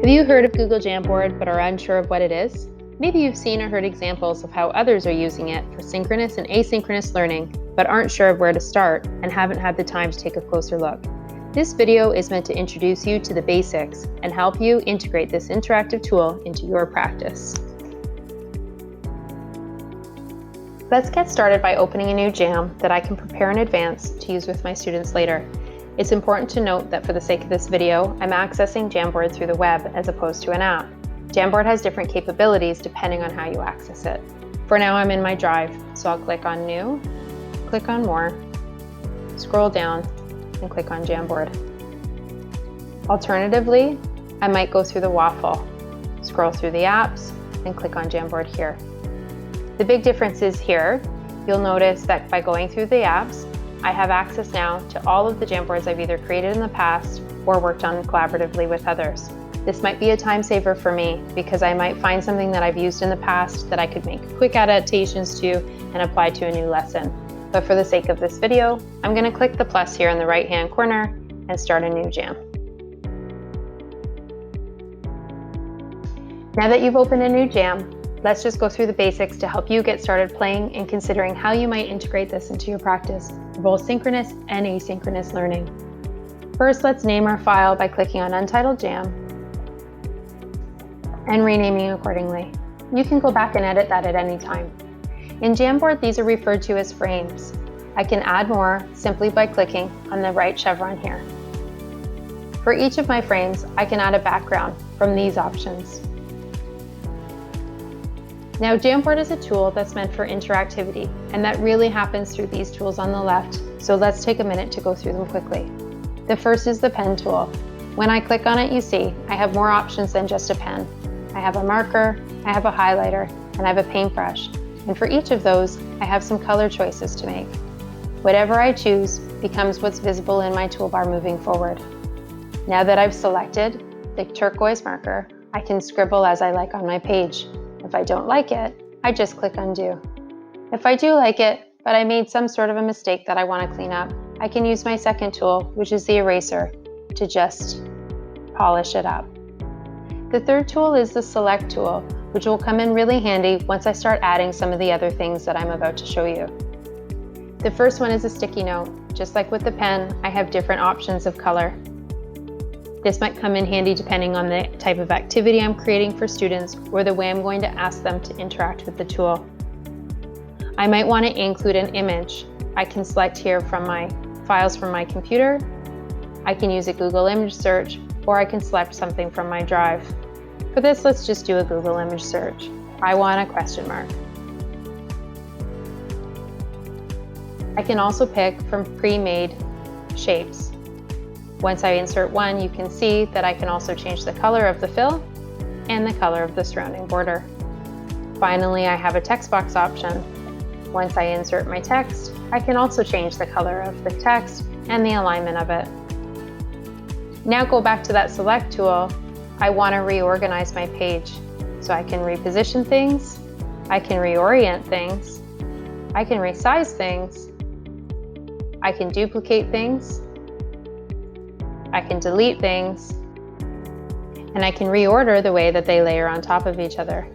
Have you heard of Google Jamboard but are unsure of what it is? Maybe you've seen or heard examples of how others are using it for synchronous and asynchronous learning, but aren't sure of where to start and haven't had the time to take a closer look. This video is meant to introduce you to the basics and help you integrate this interactive tool into your practice. Let's get started by opening a new jam that I can prepare in advance to use with my students later. It's important to note that for the sake of this video, I'm accessing Jamboard through the web as opposed to an app. Jamboard has different capabilities depending on how you access it. For now, I'm in my drive, so I'll click on New, click on More, scroll down, and click on Jamboard. Alternatively, I might go through the waffle, scroll through the apps, and click on Jamboard here. The big difference is here, you'll notice that by going through the apps, I have access now to all of the Jamboards I've either created in the past or worked on collaboratively with others. This might be a time saver for me because I might find something that I've used in the past that I could make quick adaptations to and apply to a new lesson. But for the sake of this video, I'm going to click the plus here in the right-hand corner and start a new jam. Now that you've opened a new jam, let's just go through the basics to help you get started playing and considering how you might integrate this into your practice for both synchronous and asynchronous learning. First, let's name our file by clicking on Untitled Jam and renaming accordingly. You can go back and edit that at any time. In Jamboard, these are referred to as frames. I can add more simply by clicking on the right chevron here. For each of my frames, I can add a background from these options. Now, Jamboard is a tool that's meant for interactivity, and that really happens through these tools on the left, so let's take a minute to go through them quickly. The first is the pen tool. When I click on it, you see I have more options than just a pen. I have a marker, I have a highlighter, and I have a paintbrush. And for each of those, I have some color choices to make. Whatever I choose becomes what's visible in my toolbar moving forward. Now that I've selected the turquoise marker, I can scribble as I like on my page. If I don't like it, I just click Undo. If I do like it, but I made some sort of a mistake that I want to clean up, I can use my second tool, which is the eraser, to just polish it up. The third tool is the Select tool, which will come in really handy once I start adding some of the other things that I'm about to show you. The first one is a sticky note. Just like with the pen, I have different options of color. This might come in handy depending on the type of activity I'm creating for students or the way I'm going to ask them to interact with the tool. I might want to include an image. I can select here from my files from my computer. I can use a Google image search, or I can select something from my drive. For this, let's just do a Google image search. I want a question mark. I can also pick from pre-made shapes. Once I insert one, you can see that I can also change the color of the fill and the color of the surrounding border. Finally, I have a text box option. Once I insert my text, I can also change the color of the text and the alignment of it. Now go back to that Select tool. I want to reorganize my page. So I can reposition things, I can reorient things, I can resize things, I can duplicate things, I can delete things, and I can reorder the way that they layer on top of each other.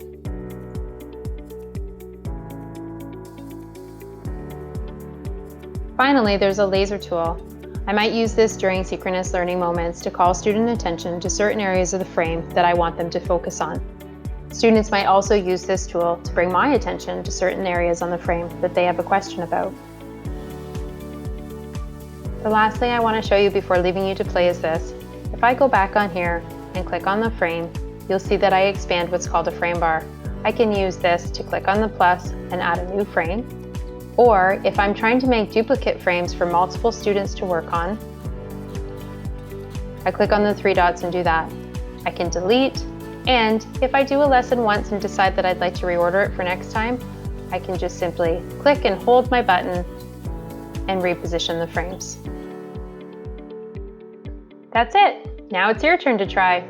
Finally, there's a laser tool. I might use this during synchronous learning moments to call student attention to certain areas of the frame that I want them to focus on. Students might also use this tool to bring my attention to certain areas on the frame that they have a question about. The last thing I want to show you before leaving you to play is this. If I go back on here and click on the frame, you'll see that I expand what's called a frame bar. I can use this to click on the plus and add a new frame. Or if I'm trying to make duplicate frames for multiple students to work on, I click on the three dots and do that. I can delete, and if I do a lesson once and decide that I'd like to reorder it for next time, I can just simply click and hold my button and reposition the frames. That's it. Now it's your turn to try.